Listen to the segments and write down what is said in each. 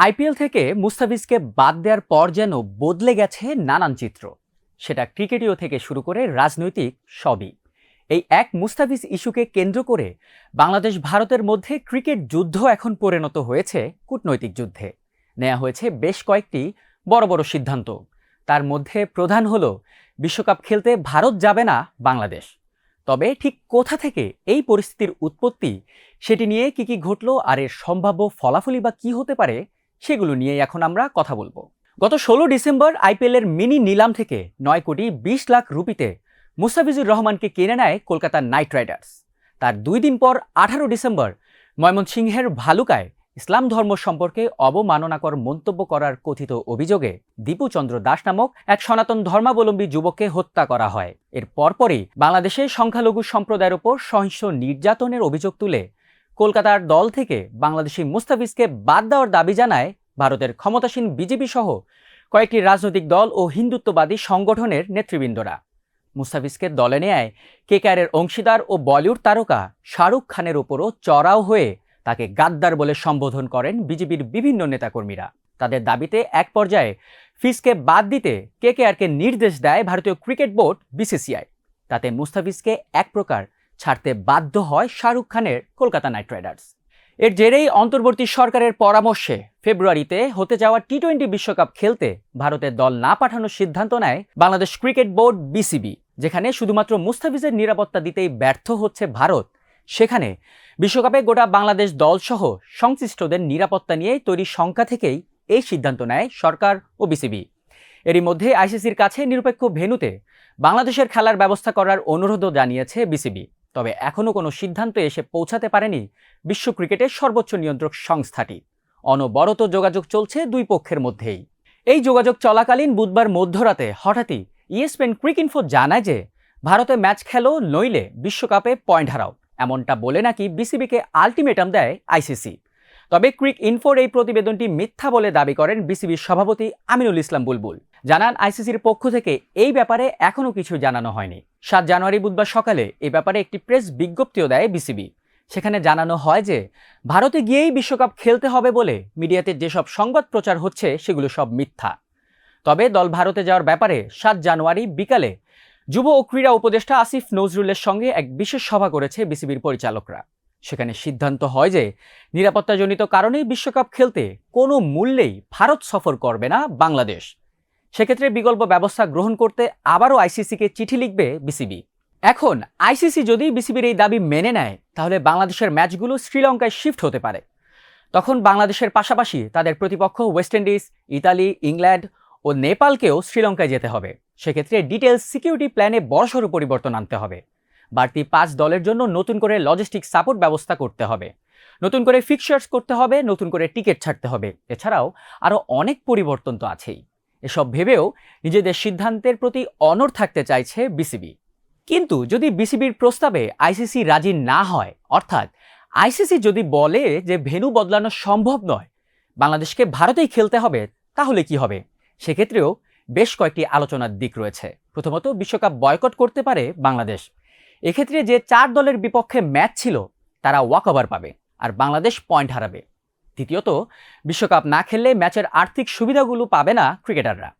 IPL থেকে মুস্তাফিজকে বাদ দেওয়ার পর যেন বদলে গেছে নানান চিত্র। সেটা ক্রিকেটীয় থেকে শুরু করে রাজনৈতিক সবই। এই এক মুস্তাফিজ ইস্যুকে কেন্দ্র করে বাংলাদেশ ভারতের মধ্যে ক্রিকেট যুদ্ধ এখন পরিণত হয়েছে কূটনৈতিক যুদ্ধে। নেওয়া হয়েছে বেশ কয়েকটি বড় বড় সিদ্ধান্ত। তার মধ্যে প্রধান হলো বিশ্বকাপ খেলতে ভারত যাবে না বাংলাদেশ। তবে ঠিক কোথা থেকে এই পরিস্থিতির উৎপত্তি, সেটি নিয়ে কি ঘটলো আর এর সম্ভাব্য ফলাফলই বা কী হতে পারে, সেগুলো নিয়ে এখন আমরা কথা বলবো। গত 16 ডিসেম্বর আইপিএলের মিনি নিলাম থেকে 9,20,00,000 রুপিতে মুস্তাফিজুর রহমানকে কিনে নেয় কলকাতা নাইট রাইডার্স। তার 2 দিন পর 18 ডিসেম্বর ময়মনসিংহের ভালুকায় ইসলাম ধর্ম সম্পর্কে অবমাননাকর মন্তব্য করার কথিত অভিযোগে দীপু চন্দ্র দাস নামক এক সনাতন ধর্মাবলম্বী যুবককে হত্যা করা হয়। এর পরপরই বাংলাদেশে সংখ্যালঘু সম্প্রদায়ের ওপর সহিংস নির্যাতনের অভিযোগ তুলে কলকাতার দল থেকে বাংলাদেশি মুস্তাফিজকে বাদ দেওয়ার দাবি জানায় ভারতের ক্ষমতাসীন বিজেপি সহ কয়েকটি রাজনৈতিক দল ও হিন্দুত্ববাদী সংগঠনের নেতৃবৃন্দরা। মুস্তাফিজকে দলে নেয় কেকেআরের অংশীদার ও বলিউড তারকা শাহরুখ খানের ওপরও চড়াও হয়ে তাকে গাদ্দার বলে সম্বোধন করেন বিজেপির বিভিন্ন নেতাকর্মীরা। তাদের দাবিতে এক পর্যায়ে ফিজকে বাদ দিতে কেকেআরকে নির্দেশ দেয় ভারতীয় ক্রিকেট বোর্ড বিসিসিআই। তাতে মুস্তাফিজকে এক প্রকার ছাড়তে বাধ্য হয় শাহরুখ খানের কলকাতা নাইট রাইডার্স। এর জেরেই অন্তর্বর্তী সরকারের পরামর্শে ফেব্রুয়ারিতে হতে যাওয়া টি-20 বিশ্বকাপ খেলতে ভারতের দল না পাঠানোর সিদ্ধান্ত নেয় বাংলাদেশ ক্রিকেট বোর্ড বিসিবি। যেখানে শুধুমাত্র মুস্তাফিজের নিরাপত্তা দিতেই ব্যর্থ হচ্ছে ভারত, সেখানে বিশ্বকাপে গোটা বাংলাদেশ দলসহ সংশ্লিষ্টদের নিরাপত্তা নিয়ে তৈরি শঙ্কা থেকেই এই সিদ্ধান্ত নেয় সরকার ও বিসিবি। এরই মধ্যে আইসিসির কাছে নিরপেক্ষ ভেন্যুতে বাংলাদেশের খেলার ব্যবস্থা করার অনুরোধও জানিয়েছে বিসিবি। তবে এখনও কোনো সিদ্ধান্তে এসে পৌঁছাতে পারেনি বিশ্ব ক্রিকেটের সর্বোচ্চ নিয়ন্ত্রক সংস্থাটি। অনবরত যোগাযোগ চলছে দুই পক্ষের মধ্যেই। এই যোগাযোগ চলাকালীন বুধবার মধ্যরাতে হঠাৎই ইএসপিএন ক্রিকইনফো জানায় যে ভারতে ম্যাচ খেলো, নইলে বিশ্বকাপে পয়েন্ট হারাও, এমনটা বলে নাকি বিসিবিকে আলটিমেটাম দেয় আইসিসি। তবে ক্রিকইনফোর এই প্রতিবেদনটি মিথ্যা বলে দাবি করেন বিসিবির সভাপতি আমিনুল ইসলাম বুলবুল। জানান, আইসিসির পক্ষ থেকে এই ব্যাপারে এখনও কিছু জানানো হয়নি। 7 জানুয়ারি বুধবার সকালে এ ব্যাপারে একটি প্রেস বিজ্ঞপ্তিও দেয় বিসিবি। সেখানে জানানো হয় যে ভারতে গিয়েই বিশ্বকাপ খেলতে হবে বলে মিডিয়াতে যেসব সংবাদ প্রচার হচ্ছে সেগুলো সব মিথ্যা। তবে দল ভারতে যাওয়ার ব্যাপারে 7 জানুয়ারি বিকালে যুব ও ক্রীড়া উপদেষ্টা আসিফ নজরুলের সঙ্গে এক বিশেষ সভা করেছে বিসিবির পরিচালকরা। সেখানে সিদ্ধান্ত হয় যে নিরাপত্তাজনিত কারণেই বিশ্বকাপ খেলতে কোনো মূল্যেই ভারত সফর করবে না বাংলাদেশ। সেক্ষেত্রে বিকল্প ব্যবস্থা গ্রহণ করতে আবারও আইসিসিকে চিঠি লিখবে বিসিবি। এখন আইসিসি যদি বিসিবির এই দাবি মেনে নেয়, তাহলে বাংলাদেশের ম্যাচগুলো শ্রীলঙ্কায় শিফট হতে পারে। তখন বাংলাদেশের পাশাপাশি তাদের প্রতিপক্ষ ওয়েস্ট ইন্ডিজ, ইতালি, ইংল্যান্ড ও নেপালকেও শ্রীলঙ্কায় যেতে হবে। সেক্ষেত্রে ডিটেলস সিকিউরিটি প্ল্যানে বড়সড় পরিবর্তন আনতে হবে। বাড়তি 5 দলের জন্য নতুন করে লজিস্টিক সাপোর্ট ব্যবস্থা করতে হবে, নতুন করে ফিক্সার্স করতে হবে, নতুন করে টিকিট ছাড়তে হবে। এছাড়াও আরও অনেক পরিবর্তন তো আছেই। এসব ভেবেও নিজেদের সিদ্ধান্তের প্রতি অনড় থাকতে চাইছে বিসিবি। কিন্তু যদি বিসিবির প্রস্তাবে আইসিসি রাজি না হয়, অর্থাৎ আইসিসি যদি বলে যে ভেন্যু বদলানো সম্ভব নয়, বাংলাদেশকে ভারতেই খেলতে হবে, তাহলে কি হবে? সেক্ষেত্রেও বেশ কয়েকটি আলোচনার দিক রয়েছে। প্রথমত, বিশ্বকাপ বয়কট করতে পারে বাংলাদেশ। এক্ষেত্রে যে 4 দলের বিপক্ষে ম্যাচ ছিল তারা ওয়াকওভার পাবে আর বাংলাদেশ পয়েন্ট হারাবে। দ্বিতীয়ত, বিশ্বকাপ না খেললে ম্যাচের আর্থিক সুবিধাগুলো পাবে না ক্রিকেটাররা।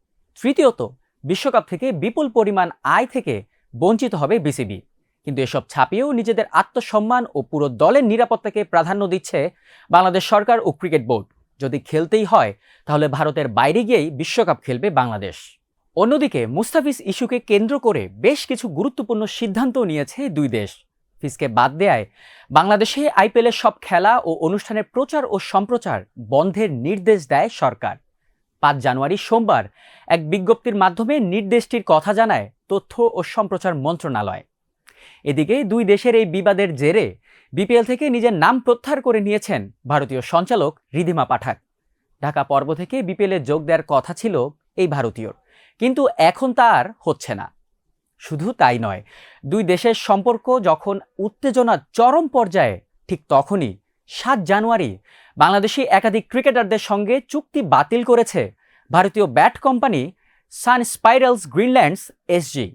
তৃতীয়ত, বিশ্বকাপ থেকে বিপুল পরিমাণ আয় থেকে বঞ্চিত হবে বিসিবি। কিন্তু এসব ছাপিয়েও নিজেদের আত্মসম্মান ও পুরো দলের নিরাপত্তাকে প্রাধান্য দিচ্ছে বাংলাদেশ সরকার ও ক্রিকেট বোর্ড। যদি খেলতেই হয়, তাহলে ভারতের বাইরে গিয়েই বিশ্বকাপ খেলবে বাংলাদেশ। অন্যদিকে মুস্তাফিজ ইস্যুকে কেন্দ্র করে বেশ কিছু গুরুত্বপূর্ণ সিদ্ধান্ত নিয়েছে দুই দেশ। ফিজকে বাদ দেয়ায় বাংলাদেশে আইপিএলের সব খেলা ও অনুষ্ঠানের প্রচার ও সম্প্রচার বন্ধের নির্দেশ দেয় সরকার। 5 জানুয়ারি সোমবার এক বিজ্ঞপ্তির মাধ্যমে নির্দেশটির কথা জানায় তথ্য ও সম্প্রচার মন্ত্রণালয়। এদিকে দুই দেশের এই বিবাদের জেরে বিপিএল থেকে নিজের নাম প্রত্যাহার করে নিয়েছেন ভারতীয় সঞ্চালক ঋদ্ধিমা পাঠক। ঢাকা পর্ব থেকে বিপিএলে যোগ দেওয়ার কথা ছিল এই ভারতীয়র, কিন্তু এখন তা আর হচ্ছে না। শুধু তাই নয়, দুই দেশের সম্পর্ক যখন উত্তেজনার চরম পর্যায়ে, ঠিক তখনই 7 জানুয়ারি বাংলাদেশি একাধিক ক্রিকেটারদের সঙ্গে চুক্তি বাতিল করেছে ভারতীয় ব্যাট কোম্পানি সান স্পাইরালস গ্রিনল্যান্ডস এসজি।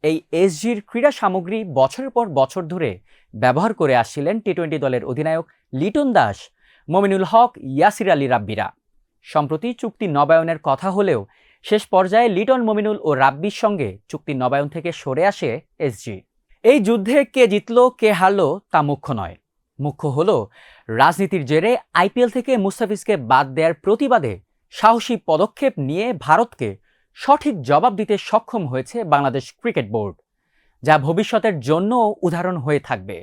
এই এসজির ক্রীড়া সামগ্রী বছরের পর বছর ধরে ব্যবহার করে আসছিলেন টি-20 দলের অধিনায়ক লিটন দাস, মমিনুল হক, ইয়াসির আলী রাব্বিরা। সম্প্রতি চুক্তি নবায়নের কথা হলেও শেষ পর্যায়ে লিটন মমিনুল ও রাব্বির সঙ্গে চুক্তি নবায়ন থেকে সরে আসে এসজি। এই যুদ্ধে কে জিতল কে হারল তা মুখ্য নয়, মুখ্য হলো রাজনীতির জেরে আইপিএল থেকে মুস্তাফিজকে বাদ দেওয়ার প্রতিবাদে সাহসী পদক্ষেপ নিয়ে ভারতকে সঠিক জবাব দিতে সক্ষম হয়েছে বাংলাদেশ ক্রিকেট বোর্ড, যা ভবিষ্যতের জন্য উদাহরণ হয়ে থাকবে।